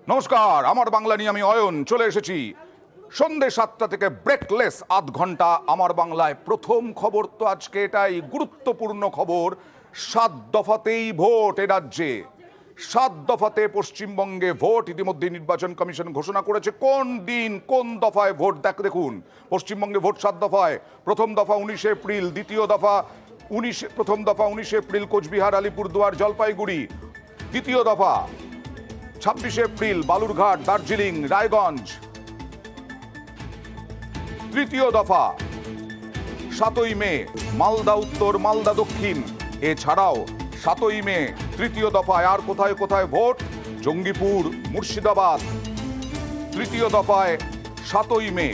নমস্কার, আমার বাংলা নিয়ে আমি অয়ন চলে এসেছি। সন্ধ্যে 7টা থেকে ব্রেকলেস আধ ঘন্টা আমার বাংলায়। প্রথম খবর তো আজকে এটাই গুরুত্বপূর্ণ খবর। 7 দফাতেই ভোট এ রাজ্যে। 7 দফাতে পশ্চিমবঙ্গে ভোট ইতিমধ্যে নির্বাচন কমিশন ঘোষণা করেছে। কোন দিন কোন দফায় ভোট দেখুন। পশ্চিমবঙ্গে ভোট 7 দফায়। প্রথম দফা 19 এপ্রিল, দ্বিতীয় দফা প্রথম দফা 19 এপ্রিল কোচবিহার, আলিপুরদুয়ার, জলপাইগুড়ি। দ্বিতীয় দফা 26 এপ্রিল বালুরঘাট, দার্জিলিং, রায়গঞ্জ। তৃতীয় দফা 7ই মে মালদা উত্তর, মালদা দক্ষিণ। এছাড়াও 7ই মে তৃতীয় দফায় আর কোথায় কোথায় ভোট? জঙ্গিপুর, মুর্শিদাবাদ। তৃতীয় দফায় 7ই মে।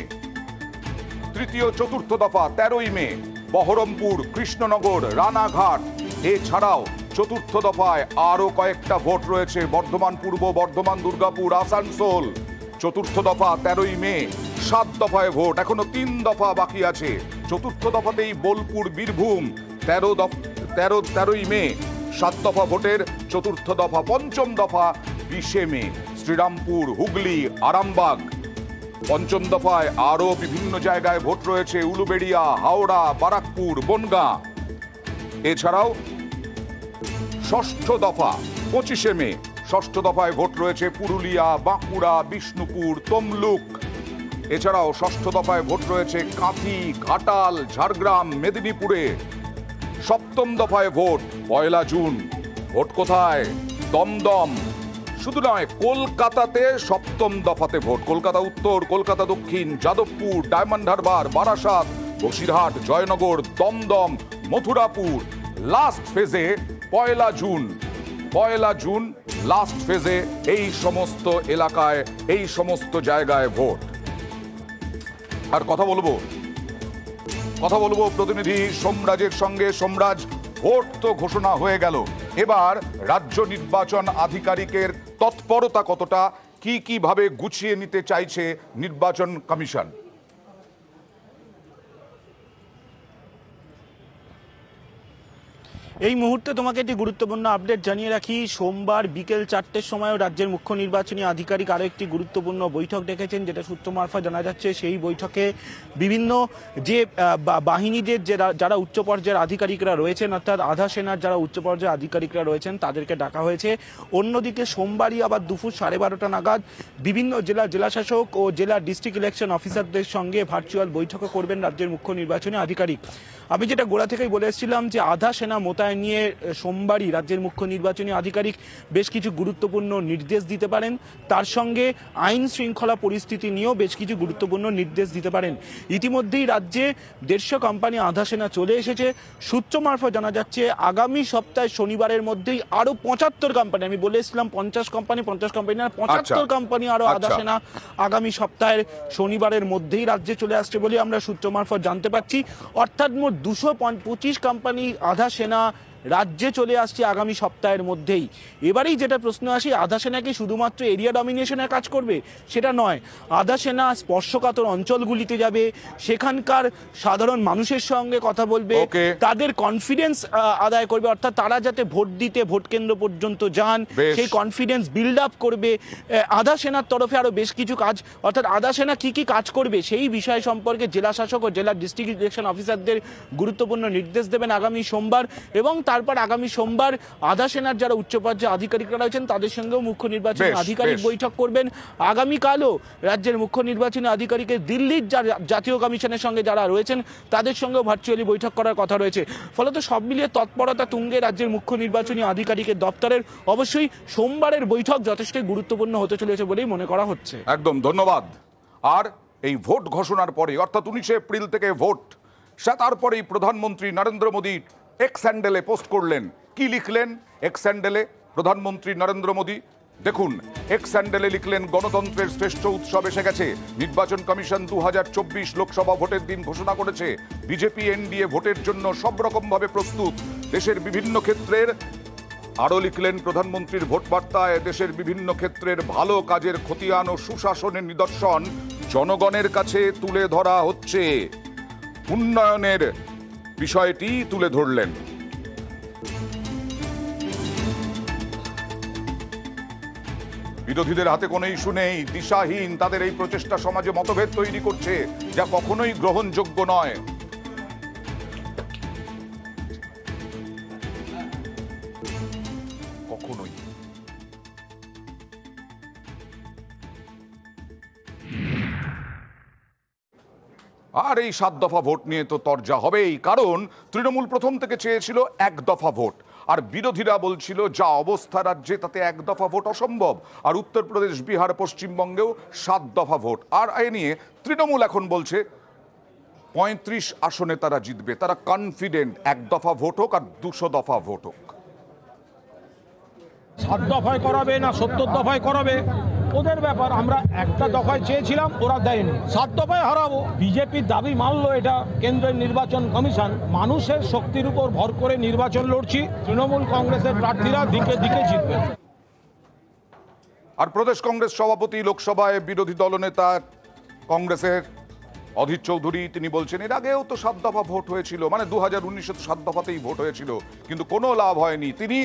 চতুর্থ দফা 13ই মে বহরমপুর, কৃষ্ণনগর, রানাঘাট। এছাড়াও চতুর্থ দফায় আরো কয়েকটা ভোট রয়েছে, বর্ধমান পূর্ব, বর্ধমান, দুর্গাপুর, আসানসোল। চতুর্থ দফা 13ই মে। 7 দফায় ভোট, এখনো 3 দফা বাকি আছে। চতুর্থ দফাতেই বোলপুর, বীরভূম। 13ই মে 7 দফা ভোটের চতুর্থ দফা। পঞ্চম দফা 20 মে শ্রীরামপুর, হুগলি, আরামবাগ। পঞ্চম দফায় আরো বিভিন্ন জায়গায় ভোট রয়েছে, উলুবেড়িয়া, হাওড়া, বারাকপুর, বনগাঁ। এছাড়াও ষষ্ঠ দফা 25 মে। ষষ্ঠ দফায় ভোট রয়েছে পুরুলিয়া, বাঁকুড়া, বিষ্ণুপুর, তমলুক। এছাড়াও ষষ্ঠ দফায় ভোট রয়েছে কাঁথি, ঘাটাল, ঝাড়গ্রাম, মেদিনীপুরে। সপ্তম দফায় ভোট 1 জুন। ভোট কোথায়? দমদম। শুধু নয়, কলকাতাতে সপ্তম দফাতে ভোট। কলকাতা উত্তর, কলকাতা দক্ষিণ, যাদবপুর, ডায়মন্ড হারবার, বারাসাত, বসিরহাট, জয়নগর, দমদম, মথুরাপুর। লাস্ট ফেজে 1 জুন। 1 জুন লাস্ট ফেজে এই সমস্ত এলাকায়, এই সমস্ত জায়গায় ভোট। আর কথা বলবো প্রতিনিধি সোমরাজের সঙ্গে। সোমরাজ, ভোট তো ঘোষণা হয়ে গেল, এবার রাজ্য নির্বাচন আধিকারিকের তৎপরতা কতটা, কিভাবে গুছিয়ে নিতে চাইছে নির্বাচন কমিশন? এই মুহূর্তে তোমাকে একটি গুরুত্বপূর্ণ আপডেট জানিয়ে রাখি। সোমবার বিকেল 4টের সময়ও রাজ্যের মুখ্য নির্বাচনী আধিকারিক আরও একটি গুরুত্বপূর্ণ বৈঠক ডেকেছেন, যেটা সূত্র মারফত জানা যাচ্ছে। সেই বৈঠকে বিভিন্ন যে বাহিনীদের যারা উচ্চ পর্যায়ের আধিকারিকরা রয়েছেন, অর্থাৎ আধা সেনার যারা উচ্চ পর্যায়ের আধিকারিকরা রয়েছেন, তাদেরকে ডাকা হয়েছে। অন্যদিকে সোমবারই আবার দুপুর 12:30 নাগাদ বিভিন্ন জেলাশাসক ও জেলা ডিস্ট্রিক্ট ইলেকশন অফিসারদের সঙ্গে ভার্চুয়াল বৈঠকও করবেন রাজ্যের মুখ্য নির্বাচনী আধিকারিক। আমি যেটা গোড়া থেকেই বলে এসেছিলাম যে আধা সেনা মোতায়েন নিয়ে সোমবারই রাজ্যের মুখ্য নির্বাচনী আধিকারিক বেশ কিছু গুরুত্বপূর্ণ নির্দেশ দিতে পারেন। তার সঙ্গে আইন শৃঙ্খলা পরিস্থিতি নিয়েও বেশ কিছু গুরুত্বপূর্ণ নির্দেশ দিতে পারেন। ইতিমধ্যেই রাজ্যে 150 কোম্পানি আধা সেনা চলে এসেছে। সূত্র মারফত জানা যাচ্ছে আগামী সপ্তাহে শনিবারের মধ্যেই আরো 75 কোম্পানি, আমি বলে এসেছিলাম 50 কোম্পানি না, 75 কোম্পানি আরো আধা সেনা আগামী সপ্তাহের শনিবারের মধ্যেই রাজ্যে চলে আসছে বলে আমরা সূত্র মারফত জানতে পারছি। অর্থাৎ মোট 225 কোম্পানি আধা সেনা রাজ্যে চলে আসছে আগামী সপ্তাহের মধ্যেই। এবারেই যেটা প্রশ্ন আসে, আধা সেনা কি শুধুমাত্র এরিয়া ডমিনেশনের কাজ করবে? সেটা নয়। আধা সেনা স্পর্শকাতর অঞ্চলগুলিতে যাবে, সেখানকার সাধারণ মানুষের সঙ্গে কথা বলবে, তাদের কনফিডেন্স আদায় করবে, অর্থাৎ তারা যাতে ভোট দিতে ভোট কেন্দ্র পর্যন্ত যান সেই কনফিডেন্স বিল্ড আপ করবে। আধা সেনার তরফে আরো বেশ কিছু কাজ, অর্থাৎ আধা সেনা কি কাজ করবে সেই বিষয় সম্পর্কে জেলা শাসক ও জেলা ডিস্ট্রিক্ট ইলেকশন অফিসারদের গুরুত্বপূর্ণ নির্দেশ দেবেন আগামী সোমবার। এবং তারপর আগামী সোমবার আধা সেনার যারা উচ্চ পর্যায়ে আধিকারিকরা রয়েছেন তাদের সঙ্গেও মুখ্য নির্বাচনী আধিকারিক বৈঠক করবেন। আগামীকালও রাজ্যের মুখ্য নির্বাচনী আধিকারিকের দিল্লির জাতীয় কমিশনের সঙ্গে যারা রয়েছেন তাদের সঙ্গেও ভার্চুয়ালি বৈঠক করার কথা রয়েছে। ফলত সব মিলিয়ে তৎপরতা তুঙ্গে রাজ্যের মুখ্য নির্বাচনী আধিকারিকের দপ্তরের। অবশ্যই সোমবারের বৈঠক যথেষ্ট গুরুত্বপূর্ণ হতে চলেছে বলেই মনে করা হচ্ছে। একদম, ধন্যবাদ। আর এই ভোট ঘোষণার পরে, অর্থাৎ 19 এপ্রিল থেকে ভোট, তারপরেই প্রধানমন্ত্রী নরেন্দ্র মোদী এক্স হ্যান্ডেলে পোস্ট করলেন। কি লিখলেন এক্স হ্যান্ডেলে প্রধানমন্ত্রী নরেন্দ্র মোদী? দেখুন, এক্স হ্যান্ডেলে লিখলেন, গণতন্ত্রের শ্রেষ্ঠ উৎসব এসে গেছে। নির্বাচন কমিশন 2024 লোকসভা ভোটের দিন ঘোষণা করেছে। বিজেপি এনডিএ ভোটের জন্য সব রকম ভাবে প্রস্তুত। দেশের বিভিন্ন ক্ষেত্রের, আরও লিখলেন প্রধানমন্ত্রীর ভোট বার্তায়, দেশের বিভিন্ন ক্ষেত্রের ভালো কাজের খতিয়ান ও সুশাসনের নিদর্শন জনগণের কাছে তুলে ধরা হচ্ছে। উন্নয়নের বিষয়টি তুলে ধরলেন। বিরোধীদের হাতে কোনো ইস্যু নেই, দিশাহীন তাদের এই প্রচেষ্টা সমাজে মতভেদ তৈরি করছে, যা কখনোই গ্রহণযোগ্য নয়। কখনোই। আর এই 7 দফা ভোট নিয়ে তো তরজা হবেই, কারণ তৃণমূল প্রথম থেকে চেয়েছিল 1 দফা ভোট, আর বিরোধীরা বলছিল যা অবস্থা রাজ্যে তাতে 1 দফা ভোট অসম্ভব, আর উত্তরপ্রদেশ, বিহার, পশ্চিমবঙ্গেও 7 দফা ভোট। আর এ নিয়ে তৃণমূল এখন বলছে 35 আসনে তারা জিতবে, তারা কনফিডেন্ট 1 দফা ভোট হোক আর 200 দফা ভোট হোক। 7 দফায় করাবে না 70 দফায় করাবে ওদের ব্যাপার। আমরা একটা দফায় চেয়েছিলাম, ওরা দেয়নি, 7 দফায় হারাবো। বিজেপির দাবি মানলো এটা কেন্দ্রের নির্বাচন কমিশন। মানুষের শক্তির উপর ভর করে নির্বাচন লড়ছি, তৃণমূল কংগ্রেসের প্রার্থীরা দিকে দিকে জিতবে। আর প্রদেশ কংগ্রেস সভাপতি, লোকসভায় বিরোধী দলনেতা কংগ্রেসের অধীর চৌধুরী, তিনি বলছেন এর আগেও তো 7 দফা ভোট হয়েছিল, মানে 2019-এ তো 7 দফাতেই ভোট হয়েছিল, কিন্তু কোনো লাভ হয়নি। তিনি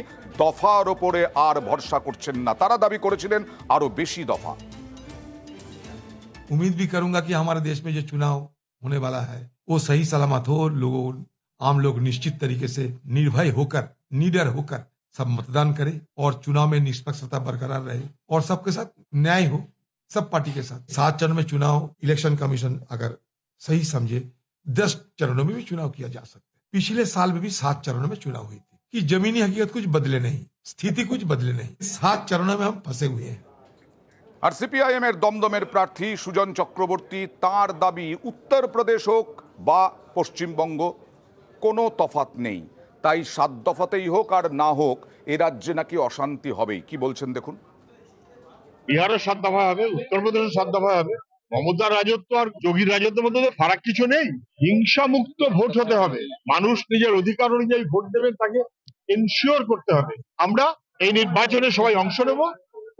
দফার ওপরে আর ভরসা করছেন না, তারা দাবি করেছিলেন আরো বেশি দফা। उम्मीद भी करूंगा कि हमारे देश में जो चुनाव होने वाला है वो सही सलामत हो, लोगों आम लोग निश्चित तरीके से निर्भय होकर, निडर होकर सब मतदान करें और चुनाव में निष्पक्षता बरकरार रहे और सबके साथ न्याय हो, सब पार्टी के साथ। 7 चरण में चुनाव इलेक्शन कमीशन अगर सही समझे 10 चरणों में भी चुनाव किया जा सकता है। पिछले साल में भी 7 चरणों में चुनाव हुई थी कि जमीनी हकीकत कुछ बदले नहीं, स्थिति कुछ बदले नहीं, 7 चरणों में हम फंसे हुए हैं। আর সিপিআইএম এর দমদমের প্রার্থী সুজন চক্রবর্তী, তার দাবি উত্তরপ্রদেশ হোক বা পশ্চিমবঙ্গ কোনো তফাৎ নেই, তাই 7 দফাতেই হোক আর না হোক এ রাজ্যে নাকি অশান্তি হবেই। কি বলছেন দেখুন। বিহারের 7 দফা হবে, উত্তরপ্রদেশের 7 দফা হবে। মমতার রাজত্ব আর যোগীর রাজত্বের মধ্যে তো ফারাক কিছু নেই। হিংসা মুক্ত ভোট হতে হবে, মানুষ নিজের অধিকার অনুযায়ী ভোট দেবেন, তাকে এনশিওর করতে হবে। আমরা এই নির্বাচনে সবাই অংশ নেব।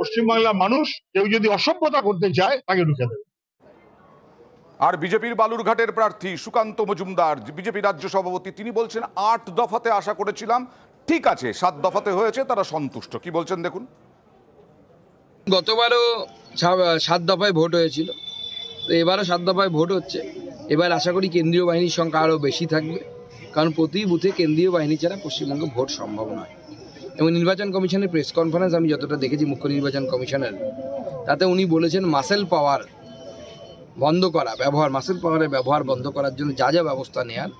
পশ্চিমবাংলার মানুষ কেউ যদি অসভ্যতা করতে চায় তাকে রুখে দেবে। আর বিজেপির বালুরঘাটের প্রার্থী সুকান্ত মজুমদার, বিজেপি রাজ্য সভাপতি, তিনি বলছেন 8 দফাতে আশা করেছিলাম, ঠিক আছে 7 দফাতে হয়েছে, তারা সন্তুষ্ট। কি বলছেন দেখুন। গতবারও 7 দফায় ভোট হয়েছিল, তো এবারও 7 দফায় ভোট হচ্ছে। এবার আশা করি কেন্দ্রীয় বাহিনীর সংখ্যা আরও বেশি থাকবে, কারণ প্রতি বুথে কেন্দ্রীয় বাহিনী ছাড়া পশ্চিমবঙ্গে ভোট সম্ভব নয়। এবং নির্বাচন কমিশনের প্রেস কনফারেন্স আমি যতটা দেখেছি মুখ্য নির্বাচন কমিশনের, তাতে উনি বলেছেন মাসেল পাওয়ার বন্ধ করা, মাসেল পাওয়ারের ব্যবহার বন্ধ করার জন্য যা যা ব্যবস্থা নেওয়ার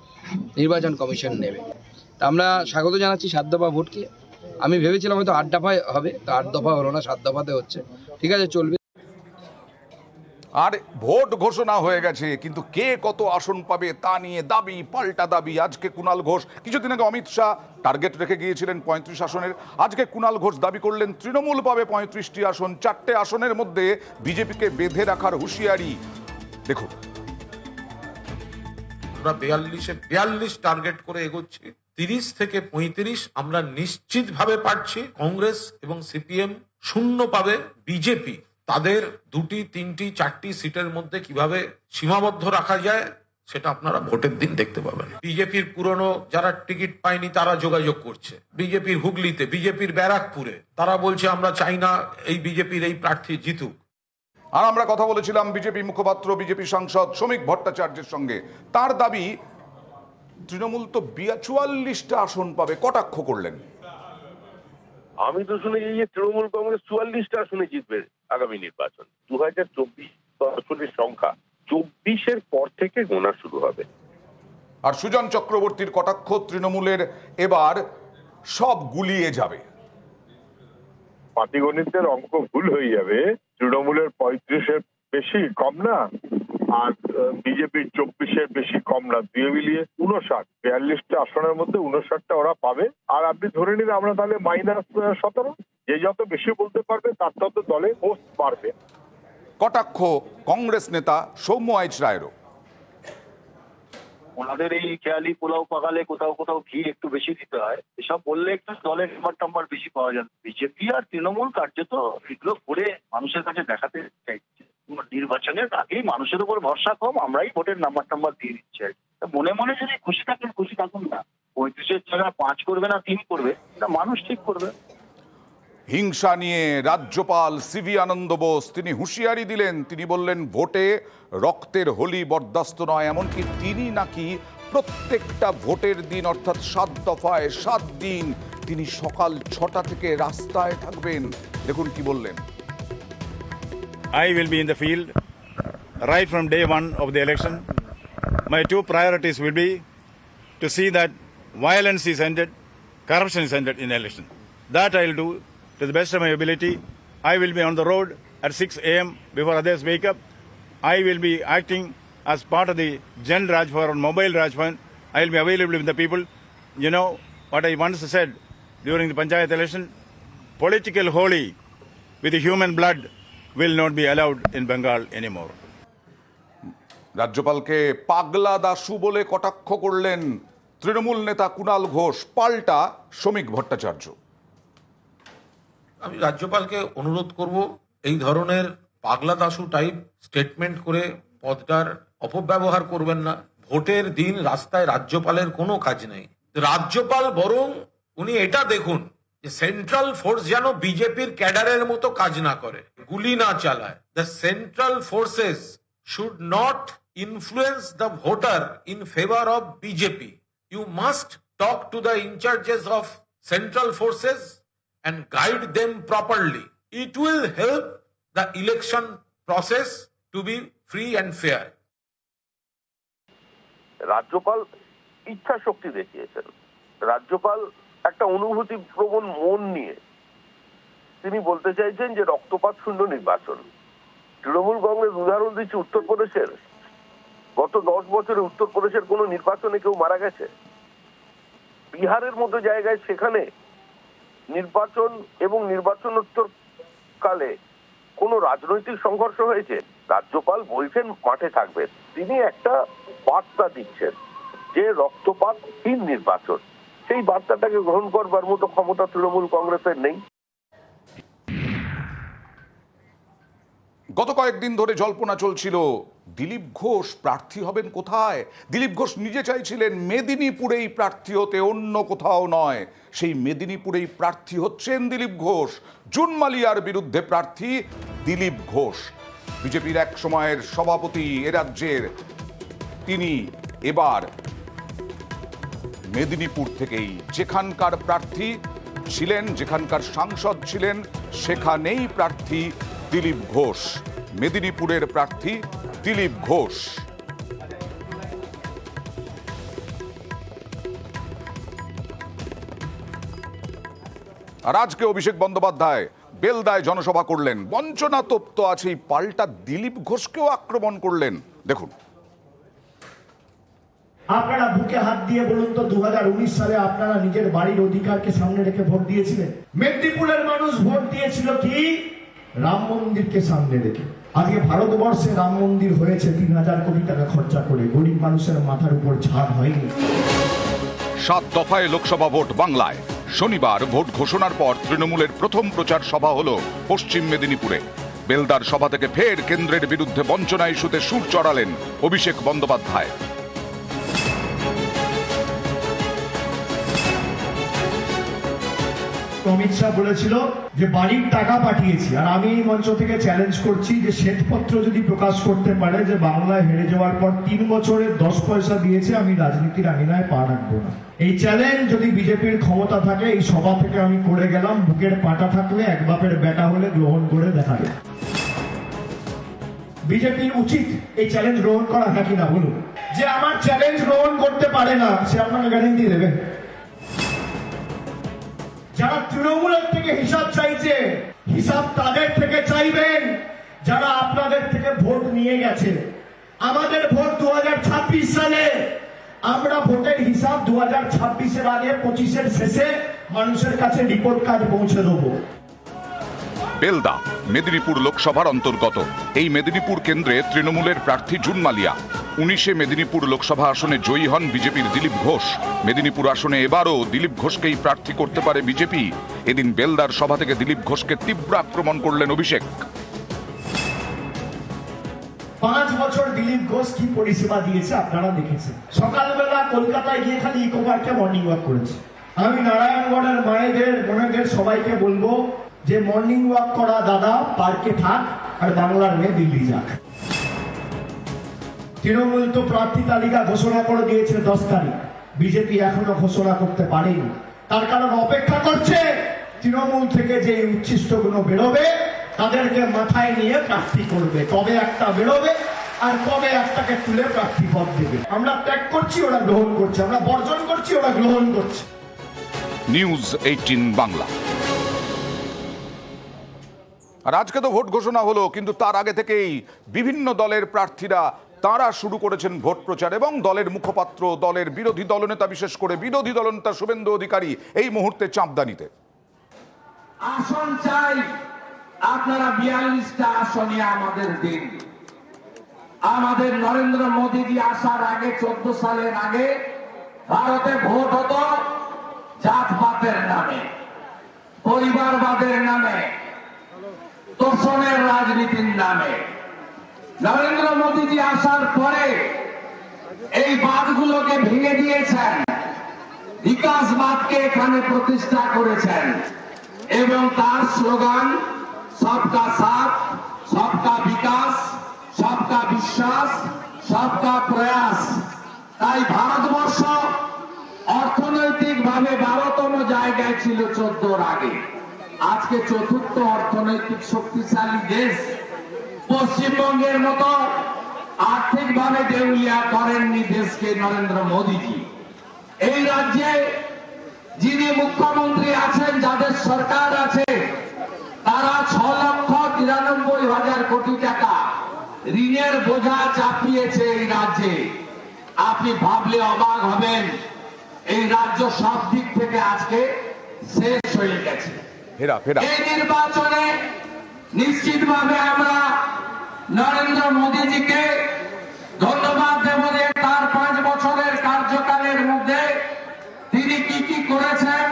নির্বাচন কমিশন নেবে। তা আমরা স্বাগত জানাচ্ছি 7 দফা ভোটকে। আমি ভেবেছিলাম হয়তো 8 দফায় হবে, তো 8 দফা হলো না, 7 দফাতে হচ্ছে। ঠিক আছে, চলবে। আর ভোট ঘোষণা হয়ে গেছে, কিন্তু কে কত আসন পাবে তা নিয়ে দাবি পাল্টা দাবি। আজকে কুণাল ঘোষ, কিছুদিন আগে অমিত শাহ টার্গেট রেখে গিয়েছিলেন 35 আসনের, আজকে কুণাল ঘোষ দাবি করলেন তৃণমূল পাবে 35টি আসন, 4টে আসনের মধ্যে বিজেপিকে বেঁধে রাখার হুঁশিয়ারি। দেখুন, আমরা 42 টার্গেট করে এগোচ্ছি, 30 থেকে 35 আমরা নিশ্চিতভাবে পাচ্ছি। কংগ্রেস এবং সিপিএম 0 পাবে। বিজেপি তাদের 2টি, 3টি, 4টি সিটের মধ্যে কিভাবে সীমাবদ্ধ রাখা যায় সেটা আপনারা ভোটের দিন দেখতে পাবেন। বিজেপির পুরনো যারা টিকিট পায়নি তারা যোগাযোগ করছে, বিজেপির হুগলিতে, বিজেপির ব্যারাকপুরে, তারা বলছে আমরা চাই না এই বিজেপির এই প্রার্থী জিতুক। আর আমরা কথা বলেছিলাম বিজেপি মুখপাত্র, বিজেপি সাংসদ শ্রমিক ভট্টাচার্যের সঙ্গে। তার দাবি তৃণমূল তো 44টা আসন পাবে, কটাক্ষ করলেন। আমি তো শুনেছি যে তৃণমূল কংগ্রেস 44টা আসনে জিতবে আগামী নির্বাচন। 2024 আসনের সংখ্যা 24-এর পর থেকে গোনা শুরু হবে। আর সুজন চক্রবর্তীর কটাক্ষ, তৃণমূলের এবার সব গুলিয়ে যাবে। পাটিগণিতের অঙ্ক ভুল হয়ে যাবে। তৃণমূলের 35-এর বেশি কম না, আর বিজেপির 24-এর বেশি কম না, দুই মিলিয়ে 59। 42টা আসনের মধ্যে 59টা ওরা পাবে। আর আপনি ধরে নিন আমরা তাহলে -17, যে যত বেশি বলতে পারবে তার তত দলে পোস্ট বাড়বে। কটাক্ষ কংগ্রেস নেতা সৌম্য আইচ রায়েরও। ওনাদের এই খেয়ালি পোলাও পাকালে কোথাও কোথাও ঘি একটু বেশি দিতে হয়, এসব বললে একটু দলের নাম্বার বেশি পাওয়া যায়। বিজেপি আর তৃণমূল কার্যত এগুলো করে মানুষের কাছে দেখাতে চাইছে নির্বাচনের আগেই মানুষের উপর ভরসা কম, আমরাই ভোটের নাম্বার দিয়ে দিচ্ছি। মনে মনে যদি খুশি থাকেন, খুশি থাকুন না। 35-এর জায়গায় 5 করবে না 3 করবে, এটা মানুষ ঠিক করবে। হিংসা নিয়ে রাজ্যপাল সিভি আনন্দ বোস তিনি হুঁশিয়ারি দিলেন। তিনি বললেন ভোটে রক্তের হোলি বরদাস্ত নয়। এমনকি তিনি নাকি প্রত্যেকটা ভোটের দিন অর্থাৎ 7 দফায় 7 দিন তিনি সকাল 6টা থেকে রাস্তায় থাকবেন। দেখুন কি বললেন। I will be in the field right from day one of the election. My 2 priorities will be to see that violence is ended, corruption is ended in election. That I will do to the best of my ability. I will be on the road at 6 a.m. before others wake up. I will be acting as part of the Gen Rajbhavan or Mobile Rajbhavan. I will be available with the people. You know what I once said during the Panchayat election? Political holy with the human blood will not be allowed in Bengal anymore. রাজ্যপালকে পাগলা দাশু বলে কটাক্ষ করলেন তৃণমূল নেতা কুণাল ঘোষ, পাল্টা শ্রমিক ভট্টাচার্য। আমি রাজ্যপালকে অনুরোধ করব এই ধরনের পাগলা দাশু টাইপ স্টেটমেন্ট করে পদটার অপব্যবহার করবেন না। ভোটের দিন রাস্তায় রাজ্যপালের কোনো কাজ নেই। রাজ্যপাল বরং উনি এটা দেখুন যে সেন্ট্রাল ফোর্স যেন বিজেপির ক্যাডারের মতো কাজ না করে, গুলি না চালায়। The central forces should not influence the voter in favour of BJP. You must talk to the in-charges of central forces and guide them properly. It will help the election process to be free and fair. রাজ্যপাল ইচ্ছা শক্তি দেখিয়েছেন। রাজ্যপাল একটা অনুভূতি প্রবণ মন নিয়ে তিনি বলতে চাইছেন যে রক্তপাত শূন্য নির্বাচন। তৃণমূল কংগ্রেস উদাহরণ দিচ্ছে উত্তরপ্রদেশের। গত 10 বছরে উত্তরপ্রদেশের কোনো নির্বাচনে কেউ মারা গেছে? বিহারের মতো জায়গায় সেখানে নির্বাচন এবং নির্বাচনোত্তর কালে কোনো রাজনৈতিক সংঘর্ষ হয়েছে? রাজ্যপাল বলছেন মাঠে থাকবেন। তিনি একটা বার্তা দিচ্ছেন যে রক্তপাতহীন নির্বাচন। সেই বার্তাটাকে গ্রহণ করবার মতো ক্ষমতা তৃণমূল কংগ্রেসের নেই। গত কয়েকদিন ধরে জল্পনা চলছিল দিলীপ ঘোষ প্রার্থী হবেন কোথায়। দিলীপ ঘোষ নিজে চাইছিলেন মেদিনীপুরেই প্রার্থী হতে, অন্য কোথাও নয়। সেই মেদিনীপুরেই প্রার্থী হচ্ছেন দিলীপ ঘোষ। জুন মালিয়ার বিরুদ্ধে প্রার্থী দিলীপ ঘোষ, বিজেপির এক সময়ের সভাপতি এ রাজ্যের, তিনি এবার মেদিনীপুর থেকেই যেখানকার প্রার্থী ছিলেন, যেখানকার সাংসদ ছিলেন, সেখানেই প্রার্থী দিলীপ ঘোষ। মেদিনীপুরের প্রার্থী দিলীপ ঘোষ। আর আজকে অভিষেক বন্দ্যোপাধ্যায় বেলদায় জনসভা করলেন। বঞ্চনা তপ্ত আছেই, পাল্টা দিলীপ ঘোষকেও আক্রমণ করলেন। দেখুন। আপনারা বুকে হাত দিয়ে বলুন তো 2019 সালে আপনারা নিজের বাড়ির অধিকারকে সামনে রেখে ভোট দিয়েছিলেন? মেদিনীপুরের মানুষ ভোট দিয়েছিল কি? রাম মন্দিরকে সামনে রেখে। আজকে ভারতবর্ষে রাম মন্দির হয়েছে 3000 কোটি টাকা খরচা করে, গরিব মানুষের মাথার উপর ছাদ হয়নি। 7 দফায় লোকসভা ভোট বাংলায়। শনিবার ভোট ঘোষণার পর তৃণমূলের প্রথম প্রচার সভা হলো পশ্চিম মেদিনীপুরে। বেলদার সভা থেকে ফের কেন্দ্রের বিরুদ্ধে বঞ্চনা ইস্যুতে সুর চড়ালেন অভিষেক বন্দ্যোপাধ্যায়। অমিত শাহ বলেছিল যে বাড়ির টাকা পাঠিয়েছি, আর আমি এই মঞ্চ থেকে চ্যালেঞ্জ করছি যে শ্বেতপত্র যদি প্রকাশ করতে পারে যে বাংলায় হেরে যাওয়ার পর 3 বছরে 10 পয়সা দিয়েছে, আমি রাজনীতির আঙিনায় পা রাখবো না। এই চ্যালেঞ্জ যদি বিজেপির ক্ষমতা থাকে, এই সভা থেকে আমি করে গেলাম। বুকের পাটা থাকলে, এক বাপের বেটা হলে গ্রহণ করে দেখাবে। বিজেপির উচিত এই চ্যালেঞ্জ গ্রহণ করা, নাকি না বলুন? যে আমার চ্যালেঞ্জ গ্রহণ করতে পারে না, সে আপনাকে গ্যারান্টি দেবে? যারা তৃণমূলের থেকে হিসাব চাইছে, হিসাব তাদের থেকে চাইবেন যারা আপনাদের থেকে ভোট নিয়ে গেছে। আমাদের ভোট 2026 সালে। আমরা ভোটের হিসাব 2026-এর আগে 25-এর শেষে মানুষের কাছে রিপোর্ট কার্ড পৌঁছে দেবো। বেলদা মেদিনীপুর লোকসভার অন্তর্গত। এই মেদিনীপুর কেন্দ্রে তৃণমূলের প্রার্থী জুন মালিয়া। 19-এ মেদিনীপুর লোকসভা আসনে জয়ী হন বিজেপির দিলীপ ঘোষ। মেদিনীপুর আসনে এবারও দিলীপ ঘোষকেই প্রার্থী করতে পারে বিজেপি। এদিন বেলদার সভা থেকে দিলীপ ঘোষকে তীব্র আক্রমণ করলেন অভিষেক। 5 বছর দিলীপ ঘোষ কি পরিষেবা দিয়েছে আপনারা দেখেছেন। সকালবেলা কলকাতায় গিয়ে খালি ইকো পার্কে মর্নিং ওয়াক করেছে। আমি নারায়ণগড়ের মায়েদের বোনেদের সবাইকে বলবো যে মর্নিং ওয়াক করা দাদা পার্কে থাক, আর বাংলার মেয়ে দিল্লি যাক। তৃণমূল তো প্রার্থী তালিকা ঘোষণা করে দিয়েছে 10 তারিখ, বিজেপি এখনো ঘোষণা করতে পারেনি। তার কারণ অপেক্ষা করছে তৃণমূল থেকে যে উচ্ছিষ্টগুলো বেরোবে তাদেরকে মাথায় নিয়ে প্রার্থী করবে, কবে একটা বেরোবে আর কবে একটাকে তুলে প্রার্থী পদ দেবে। আমরা ত্যাগ করছি, ওরা গ্রহণ করছে, আমরা বর্জন করছি, ওরা গ্রহণ করছে। নিউজ 18 বাংলা। আর আজকে তো ভোট ঘোষণা হলো, কিন্তু তার আগে থেকেই বিভিন্ন দলের প্রার্থীরা তারা শুরু করেছেন ভোট প্রচার, এবং দলের মুখপাত্র, দলের বিরোধী দলনেতা, বিশেষ করে বিরোধী দলনেতা শুভেন্দু অধিকারী এই মুহূর্তে চাপদানিতে। আসন চাই, আপনারা 42টা আসনে আমাদের দিন। আমাদের নরেন্দ্র মোদীজি আসার আগে 14 সালের আগে ভারতে ভোট হতো জাতপাতের নামে, পরিবারবাদের নামে, তোষণের রাজনীতির নামে। নরেন্দ্র মোদীজি আসার পরে এই বাদগুলোকে ভেঙে দিয়েছেন, বিকাশবাদকে এখানে প্রতিষ্ঠা করেছেন, এবং তার স্লোগান সবকা সাথ, সবকা বিকাশ, সবকা বিশ্বাস, সবকা প্রয়াস। তাই ভারতবর্ষ অর্থনৈতিকভাবে 12তম জায়গায় ছিল 14 আগে, আজকে 4র্থ অর্থনৈতিক শক্তিশালী দেশ। পশ্চিমবঙ্গের মতো আর্থিকভাবে দেউলিয়া করেননি দেশকে নরেন্দ্র মোদীজি। এই রাজ্যে যিনি মুখ্যমন্ত্রী আছেন, যাদের সরকার আছে, তারা 6,93,000 কোটি টাকা ঋণের বোঝা চাপিয়েছে এই রাজ্যে। আপনি ভাবলে অবাক হবেন, এই রাজ্য সব দিক থেকে আজকে শেষ হয়ে গেছে। এই নির্বাচনে নিশ্চিতভাবে আমরা নরেন্দ্র মোদীজিকে ধন্যবাদ দেব যে তার 5 বছরের কার্যকালের মধ্যে তিনি কি করেছেন।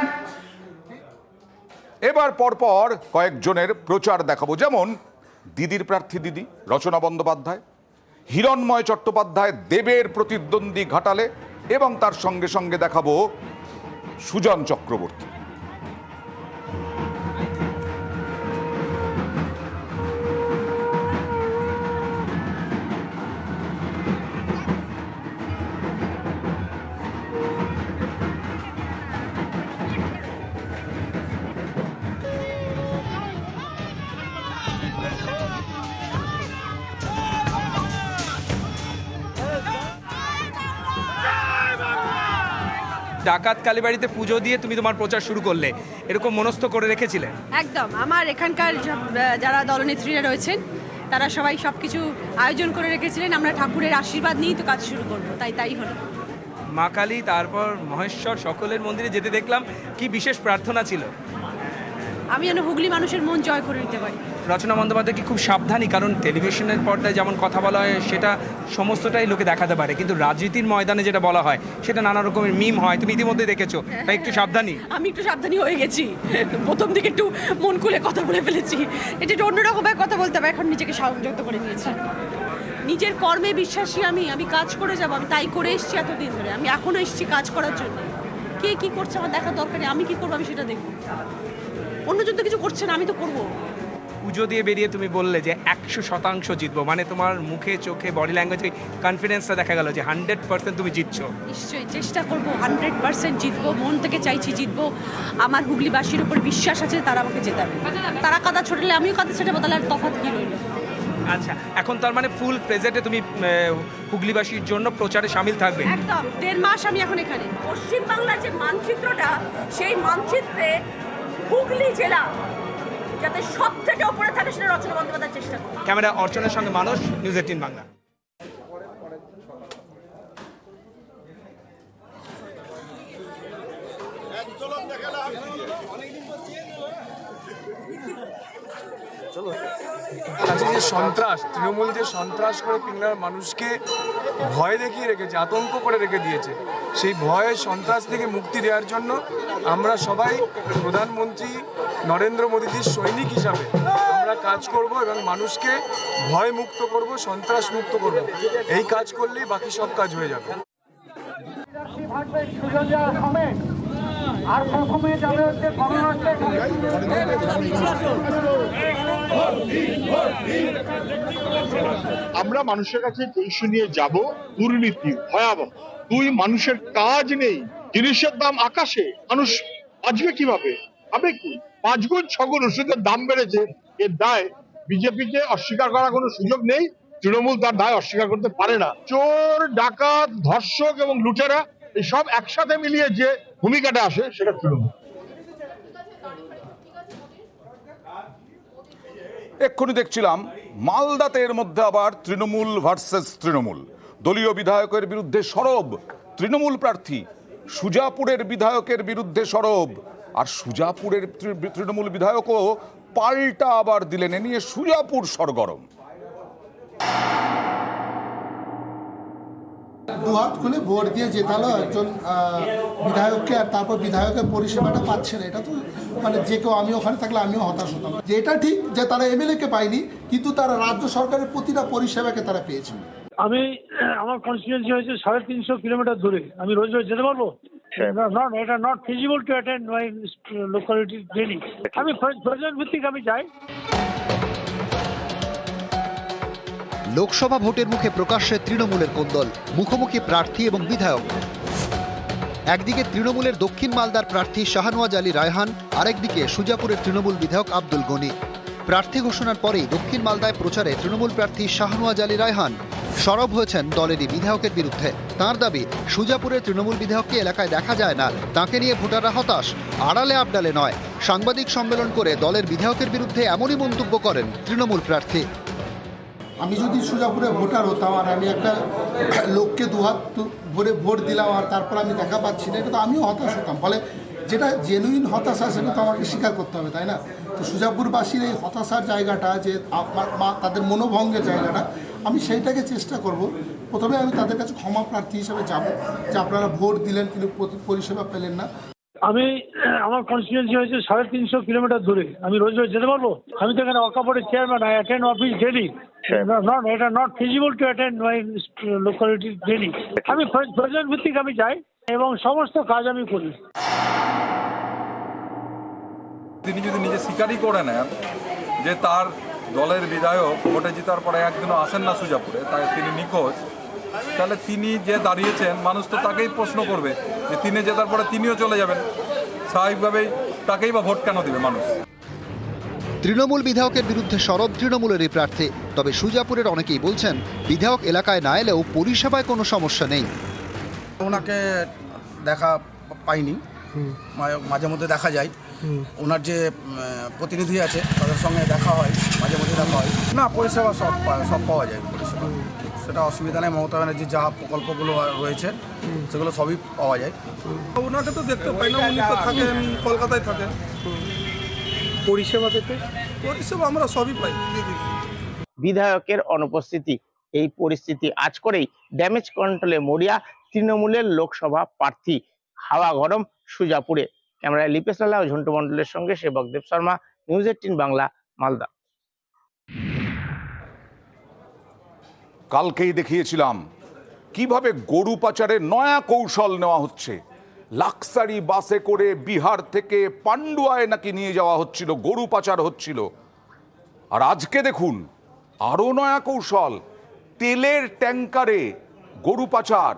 এবার পরপর কয়েকজনের প্রচার দেখাবো, যেমন দিদির প্রার্থী দিদি রচনা বন্দ্যোপাধ্যায়, হিরণময় চট্টোপাধ্যায় দেবের প্রতিদ্বন্দ্বী ঘাটালে, এবং তার সঙ্গে সঙ্গে দেখাবো সুজন চক্রবর্তী। ডাকাত কালীবাড়িতে পুজো দিয়ে তুমি তোমার প্রচার শুরু করলে, এরকম মনস্থ করে রেখেছিলে? একদম। আমার এখানকার যারা দলনেত্রীরা রয়েছেন তারা সবাই সবকিছু আয়োজন করে রেখেছিলেন, আমরা ঠাকুরের আশীর্বাদ নিয়েই তো কাজ শুরু করবো, তাই হলো। মা কালী, তারপর মহেশ্বর, সকলের মন্দিরে যেতে দেখলাম, কি বিশেষ প্রার্থনা ছিল? আমি যেন হুগলি মানুষের মন জয় করে নিতে পারি। রচনা বন্দ্যোপাধ্যায় কি খুব সাবধানী? কারণ টেলিভিশনের পর্দায় যেমন কথা বলা হয় সেটা সমস্তটাই লোকে দেখাতে পারে, কিন্তু রাজনীতির ময়দানে যেটা বলা হয় সেটা নানা রকমের মিম হয়, তুমি ইতিমধ্যে দেখেছো, তাই একটু সাবধানী। আমি একটু সাবধানী হয়ে গেছি, প্রথম দিকে একটু মন খুলে কথা বলে ফেলেছি, এটা একটু অন্যরকমের কথা বলতে হবে, এখন নিজেকে সংযত করে নিয়েছি। নিজের কর্মে বিশ্বাসী আমি কাজ করে যাবো, আমি তাই করে এসেছি এতদিন ধরে, আমি এখনো এসেছি কাজ করার জন্য। কে কি করছে আমার দেখা দরকার নেই, আমি কি করবো আমি সেটা দেখবো। অন্যজন তো কিছু করছে না, আমি তো করবো। পুজো দিয়ে বেরিয়ে তুমি বললে যে 100% জিতবো, মানে তোমার মুখে চোখে বডি ল্যাঙ্গুয়েজে কনফিডেন্সটা দেখা গেল যে 100% তুমি জিতছো। নিশ্চয়ই চেষ্টা করবো, 100% জিতবো, মন থেকে চাইছি জিতবো। আমার হুগলিবাসীর উপর বিশ্বাস আছে, তারা আমাকে জেতাবে। তারা কাদা ছোটালে আমিও কাদা ছোটাবো, তাহলে আর তফাৎ কি রইল? আচ্ছা, এখন তার মানে ফুল প্রেজেন্টে তুমি হুগলিবাসীর জন্য প্রচারে সামিল থাকবে? একদম, 1.5 মাস আমি এখন এখানে। পশ্চিমবাংলার যে মানচিত্রটা, সেই মানচিত্রে হুগলি জেলা যাতে সব থেকে উপরে থাকে সেটা রচনা বন্দ্যোপাধ্যায়ের চেষ্টা করে। ক্যামেরা অর্চনার সঙ্গে মানুষ, নিউজ 18 বাংলা। যে সন্ত্রাস, তৃণমূল যে সন্ত্রাস করে পিংলার মানুষকে ভয় দেখিয়ে রেখেছে, আতঙ্ক করে রেখে দিয়েছে, সেই ভয় সন্ত্রাস থেকে মুক্তি দেওয়ার জন্য আমরা সবাই প্রধানমন্ত্রী নরেন্দ্র মোদীজির সৈনিক হিসাবে আমরা কাজ করব এবং মানুষকে ভয় মুক্ত করব, সন্ত্রাস মুক্ত করব। এই কাজ করলেই বাকি সব কাজ হয়ে যাবে। আর প্রথমে যাবে হচ্ছে আমরা মানুষের কাছে টেনশন নিয়ে যাব, দুর্নীতি ভয়াবহ, দুই মানুষের কাজ নেই, জিনিসের দাম আকাশে, মানুষ বাঁচবে কিভাবে, হবে কি? 5 গুণ 6 গুণ ওষুধের দাম বেড়েছে, এর দায় বিজেপিকে অস্বীকার করার কোনো সুযোগ নেই। তৃণমূল তার দায় অস্বীকার করতে পারে না। চোর, ডাকাত, ধর্ষক এবং লুটেরা এই সব একসাথে মিলিয়ে যে ভূমিকাটা আসে সেটা তৃণমূল। এক্ষুনি দেখছিলাম মালদাতে এর মধ্যে আবার তৃণমূল ভার্সেস তৃণমূল। দলীয় বিধায়কের বিরুদ্ধে সরব তৃণমূল প্রার্থী, সুজাপুরের বিধায়কের বিরুদ্ধে সরব, আর সুজাপুরের তৃণমূল বিধায়কও পাল্টা আবার দিলেন। এ নিয়ে সুজাপুর সরগরম। দুহাত খুলে ভোট দিয়ে জেতালো একজন বিধায়ককে, আর তারপর বিধায়কের পরিষেবাটা পাচ্ছে না। এটা তো মানে যে কেউ, আমি ওখানে থাকলে আমিও হতাশ হতাম। যে এটা ঠিক যে তারা এমএলএ-কে পায়নি, কিন্তু তারা রাজ্য সরকারের প্রতিটা পরিষেবাকে তারা পেয়েছে। আমি আমার কনস্টিটিউয়েন্সি হয়েছে 350 কিলোমিটার দূরে, আমি রোজ রোজ যেতে পারবো? এটা not feasible to attend my locality daily. আমি প্রয়োজন ভিত্তিক আমি যাই। লোকসভা ভোটের মুখে প্রকাশ্যে তৃণমূলের কোন্দল, মুখোমুখি প্রার্থী এবং বিধায়ক। একদিকে তৃণমূলের দক্ষিণ মালদার প্রার্থী শাহনওয়াজ আলী রায়হান, আরেকদিকে সুজাপুরের তৃণমূল বিধায়ক আব্দুল গনি। প্রার্থী ঘোষণার পরেই দক্ষিণ মালদায় প্রচারে তৃণমূল প্রার্থী শাহনওয়াজ আলী রায়হান সরব হয়েছেন দলেরই বিধায়কের বিরুদ্ধে। তাঁর দাবি, সুজাপুরের তৃণমূল বিধায়ককে এলাকায় দেখা যায় না, তাঁকে নিয়ে ভোটাররা হতাশ। আড়ালে আবডালে নয়, সাংবাদিক সম্মেলন করে দলের বিধায়কের বিরুদ্ধে এমনই মন্তব্য করেন তৃণমূল প্রার্থী। আমি যদি সুজাপুরে ভোটার হতাম আর আমি একটা লোককে দুহাত ভরে ভোট দিলাম আর তারপর আমি দেখা পাচ্ছি না, এটা তো আমিও হতাশ হতাম। ফলে যেটা জেনুইন হতাশা সেটা তো আমাকে স্বীকার করতে হবে, তাই না? তো সুজাপুরবাসীর এই হতাশার জায়গাটা, যে তাদের মনোভঙ্গের জায়গাটা, আমি সেইটাকে চেষ্টা করব। প্রথমে আমি তাদের কাছে ক্ষমা প্রার্থী হিসেবে যাব যে আপনারা ভোট দিলেন কিন্তু পরিষেবা পেলেন না। আমি আমার কনস্টিটিউয়েন্সি হয়েছে 350 কিলোমিটার দূরে, আমি রোজ রোজ যেতে পারবো? আমি তো এখানে ওয়াকাবোর্ডের chairman, I attend office daily. এটা not feasible to attend my locality daily. আমি প্রয়োজন ভিত্তিক আমি যাই এবং সমস্ত কাজ আমি করি। তিনি যদি নিজে স্বীকারই করে নেন যে তার দলের বিধায়ক ভোটে জেতার পরে একদিনও আসেন না সুজাপুরে, তাই তিনি নিখোঁজ, তাহলে তিনি যে দাঁড়িয়েছেন, মানুষ তো তাকেই প্রশ্ন করবে যে তিনি জেতার পরে তিনিও চলে যাবেন। স্বাভাবিকভাবেই তাকেই বা ভোট কেন দেবে মানুষ? তৃণমূল বিধায়কের বিরুদ্ধে সরব তৃণমূলেরই প্রার্থী। তবে সুজাপুরের অনেকেই বলছেন, বিধায়ক এলাকায় না এলেও পরিষেবায় কোনো সমস্যা নেই। ওনাকে দেখা পাইনি, মাঝে মধ্যে দেখা যায়। ওনার যে প্রতিনিধি আছে তাদের সঙ্গে দেখা হয়, মাঝে মধ্যে দেখা হয়। না, পরিষেবা সব পাওয়া যায়, পরিষেবা সেটা অসুবিধা নেই। মমতা ব্যানার্জির যা প্রকল্পগুলো রয়েছে সেগুলো সবই পাওয়া যায়। ওনাকে তো দেখতে পাই না, উনি তো থাকেন কলকাতায় থাকেন। পরিষেবা পেতে পরিষেবা আমরা সবই পাই। বিধায়কের অনুপস্থিতি, এই পরিস্থিতি আজ করেই ড্যামেজ কন্ট্রোলে মরিয়া তৃণমূলের লোকসভা প্রার্থী। হাওয়া গরম সুজাপুরে। ক্যামেরায় লিপেশ লালা ও ঝন্টু মন্ডলের সঙ্গে সেবক দেব শর্মা, নিউজ 18 বাংলা, মালদা। কালকেই দেখিয়েছিলাম কিভাবে গরু পাচারের নয়া কৌশল নেওয়া হচ্ছে। লাক্সারি বাসে করে বিহার থেকে পান্ডুয়ায় নাকি নিয়ে যাওয়া হচ্ছিল, গরু পাচার হচ্ছিল। আর আজকে দেখুন আরো নয়া কৌশল, তেলের ট্যাঙ্কারে গরু পাচার।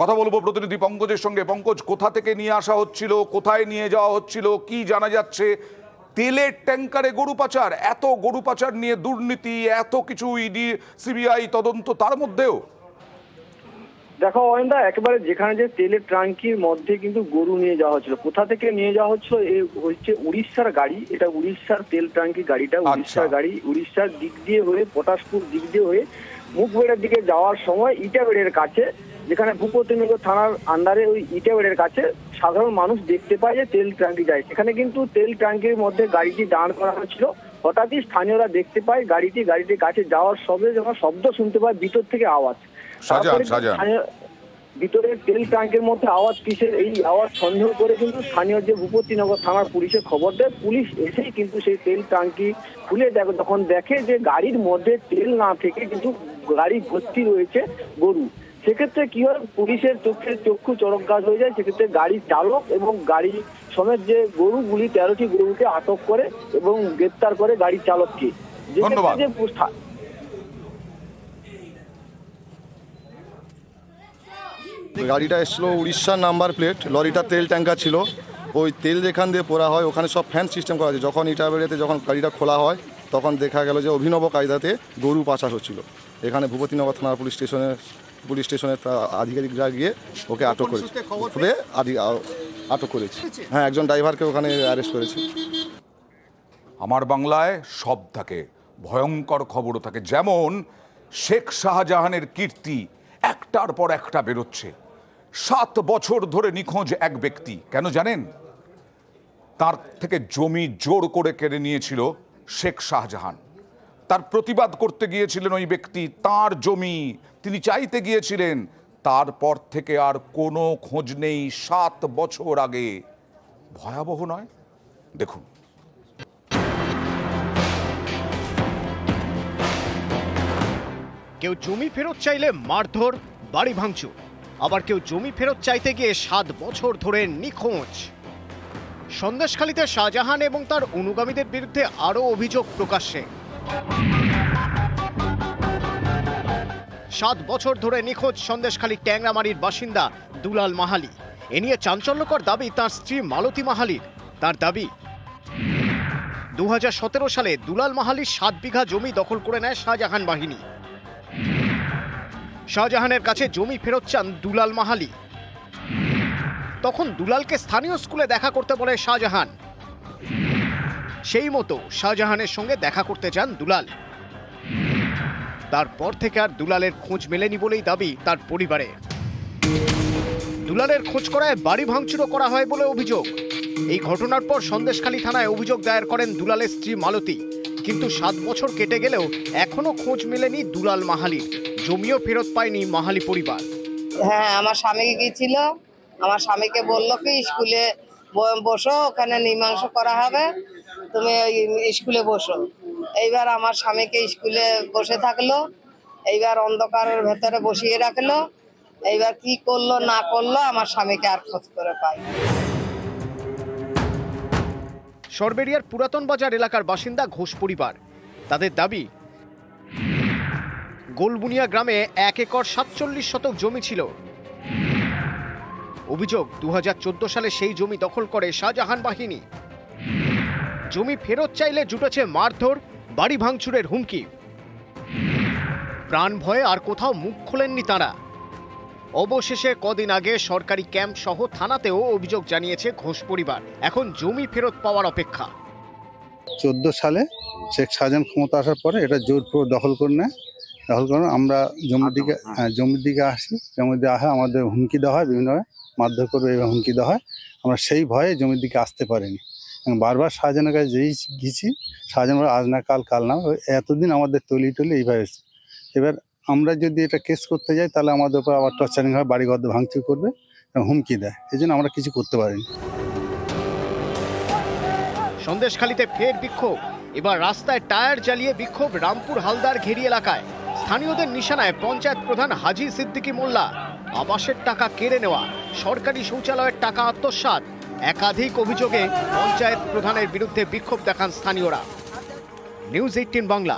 কথা বলবো প্রতিনিধি পঙ্কজের সঙ্গে। পঙ্কজ, কোথা থেকে নিয়ে আসা হচ্ছিল, কোথায় নিয়ে যাওয়া হচ্ছিল, কি জানা যাচ্ছে? তেলের ট্যাঙ্কারে গরু পাচার, এত গরু পাচার নিয়ে দুর্নীতি, এত কিছু, ইডি সিবিআই তদন্ত, তার মধ্যেও দেখো অয়নদা, একেবারে যেখানে যে তেলের ট্যাঙ্কির মধ্যে কিন্তু গরু নিয়ে যাওয়া হচ্ছিল, কোথা থেকে নিয়ে যাওয়া হচ্ছিল? হচ্ছে উড়িষ্যার গাড়ি, এটা উড়িষ্যার তেল ট্যাঙ্কি গাড়িটা, উড়িষ্যার গাড়ি। উড়িষ্যার দিক দিয়ে হয়ে, পটাশপুর দিক দিয়ে হয়ে মুখবেড়ের দিকে যাওয়ার সময় ইটাবেড়ের কাছে, যেখানে ভূপতিনগর থানার আন্ডারে ওই ইটাবেড়ের কাছে সাধারণ মানুষ দেখতে পায় যে তেল ট্যাঙ্কি যায়, সেখানে কিন্তু তেল ট্যাঙ্কির মধ্যে গাড়িটি দাঁড় করা হয়েছিল। হঠাৎই স্থানীয়রা দেখতে পায় গাড়িটির কাছে যাওয়ার সবে যখন শব্দ শুনতে পায় ভিতর থেকে আওয়াজ, ভিতরে তেল ট্যাঙ্কের মধ্যে আওয়াজ কিসের, এই আওয়াজ সন্দেহ করে কিন্তু স্থানীয় যে ভূপতিনগর থানার পুলিশে খবর দেয়। পুলিশ এসেই কিন্তু সেই তেল ট্যাঙ্কি খুলে যখন দেখে যে গাড়ির মধ্যে তেল না থেকে কিন্তু গাড়ি ভর্তি রয়েছে গরু। সেক্ষেত্রে কি হয়, পুলিশের চক্ষু চড়ক গাছ হয়ে যায়। সেক্ষেত্রে গাড়ির চালক এবং গাড়ি সমেত যে গরুগুলি 13টি গরুকে আটক করে এবং গ্রেপ্তার করে গাড়ির চালককে। ধন্যবাদ। গাড়িটা এসলো উড়িষ্যার নাম্বার প্লেট, লরিটা তেল ট্যাঙ্কার ছিল। ওই তেল যেখান দিয়ে পোড়া হয় ওখানে সব ফ্যান সিস্টেম করা আছে। যখন ইটাবেরিয়াতে যখন গাড়িটা খোলা হয় তখন দেখা গেল যে অভিনব কায়দাতে গরু পাচার হচ্ছিল। এখানে ভূপতিনগর থানার পুলিশ স্টেশনের আধিকারিকরা গিয়ে ওকে আটক করেছে, আটক করেছে। হ্যাঁ, একজন ড্রাইভারকে ওখানে অ্যারেস্ট করেছে। আমার বাংলায় সব থাকে, ভয়ঙ্কর খবরও থাকে। যেমন শেখ শাহজাহানের কীর্তি একটার পর একটা বেরোচ্ছে। 7 বছর ধরে নিখোঁজ এক ব্যক্তি। কেন জানেন? তার থেকে জমি জোর করে কেড়ে নিয়েছিল শেখ শাহজাহান। তার প্রতিবাদ করতে গিয়েছিলেন ওই ব্যক্তি, তার জমি তিনি চাইতে গিয়েছিলেন। তারপর থেকে আর কোনো খোঁজ নেই 7 বছর আগে। ভয়াবহ নয়? দেখুন। কেউ জমি ফেরত চাইলে মারধর, বাড়ি ভাঙচুর, আবার কেউ জমি ফেরত চাইতে গিয়ে 7 বছর ধরে নিখোঁজ। সন্দেশখালীতে শাহজাহান এবং তার অনুগামীদের বিরুদ্ধে আরও অভিযোগ প্রকাশ্যে। 7 বছর ধরে নিখোঁজ সন্দেশখালী ট্যাংরামারির বাসিন্দা দুলাল মাহালি। এ নিয়ে চাঞ্চল্যকর দাবি তার স্ত্রী মালতী মাহালির। তার দাবি 2017 সালে দুলাল মাহালির 7 বিঘা জমি দখল করে নেয় শাহজাহান বাহিনী। শাহজাহানের কাছে জমি ফেরত চান দুলাল মাহালি। তখন দুলালকে স্থানীয় স্কুলে দেখা করতে বলে শাহজাহান। সেই মতো শাহজাহানের সঙ্গে দেখা করতে যান দুলাল। তারপর থেকে আর দুলালের খোঁজ মেলেনি বলেই দাবি তার পরিবারে। দুলালের খোঁজ করায় বাড়ি ভাঙচুরও করা হয় বলে অভিযোগ। এই ঘটনার পর সন্দেশখালী থানায় অভিযোগ দায়ের করেন দুলালের স্ত্রী মালতী। কিন্তু 7 বছর কেটে গেলেও এখনো খোঁজ মেলেনি দুলাল মাহালির। জমিও ফেরত পায়নি মাহালি পরিবার। হ্যাঁ, আমার স্বামীকে গিয়েছিল, আমার স্বামীকে বললো কি স্কুলে বসো, ওখানে মীমাংসা করা হবে, তুমি ওই স্কুলে বসো। এইবার আমার স্বামীকে স্কুলে বসে থাকলো, এইবার অন্ধকারের ভেতরে বসিয়ে রাখলো। এইবার কি করলো না করলো আমার স্বামীকে আর খোঁজ করে পাই। সরবেরিয়ার পুরাতন বাজার এলাকার বাসিন্দা ঘোষ পরিবার। তাদের দাবি গোলবুনিয়া গ্রামে 1 একর 47 শতক জমি ছিল। অভিযোগ 2014 সালে সেই জমি দখল করে শাহজাহান বাহিনী। জমি ফেরত চাইলে জুটেছে মারধর, বাড়ি ভাঙচুরের হুমকি। প্রাণ ভয়ে আর কোথাও মুখ খোলেননি তারা। অবশেষে কদিন আগে সরকারি ক্যাম্প সহ থানাতেও অভিযোগ জানিয়েছে ঘোষ পরিবার। এখন জমি ফেরত পাওয়ার অপেক্ষা। 14 সালে শেখ শাহজাহান ক্ষমতা আসার পরে এটা জোরপূর্বক দখল করে নেয়। আমরা জমির দিকে আসি, জমির দিকে আসা আমাদের হুমকি দেওয়া হয়, বিভিন্নভাবে মারধর করবে এবং হুমকি দেওয়া হয়। আমরা সেই ভয়ে জমির দিকে আসতে পারিনি। বারবার শাহজাহানের কাছে যেই গেছি, শাহজাহান আজ না কাল, কাল না, এতদিন আমাদের তলি এইভাবে। এবার আমরা যদি এটা কেস করতে যাই তাহলে আমাদের উপর আবার টর্চারিং হয়, বাড়িঘর ভাঙচুর করবে এবং হুমকি দেয়। এই জন্য আমরা কিছু করতে পারিনি। সন্দেশখালীতে ফের বিক্ষোভ। এবার রাস্তায় টায়ার জ্বালিয়ে বিক্ষোভ রামপুর হালদার ঘেরি এলাকায়। স্থানীয়দের নিশানায় পঞ্চায়েত প্রধান হাজি সিদ্দিকী মোল্লা। আবাসের টাকা কেড়ে নেওয়া, সরকারি শৌচালয়ের টাকা আত্মসাৎ, একাধিক অভিযোগে পঞ্চায়েত প্রধানের বিরুদ্ধে বিক্ষোভ দেখান স্থানীয়রা। নিউজ 18 বাংলা।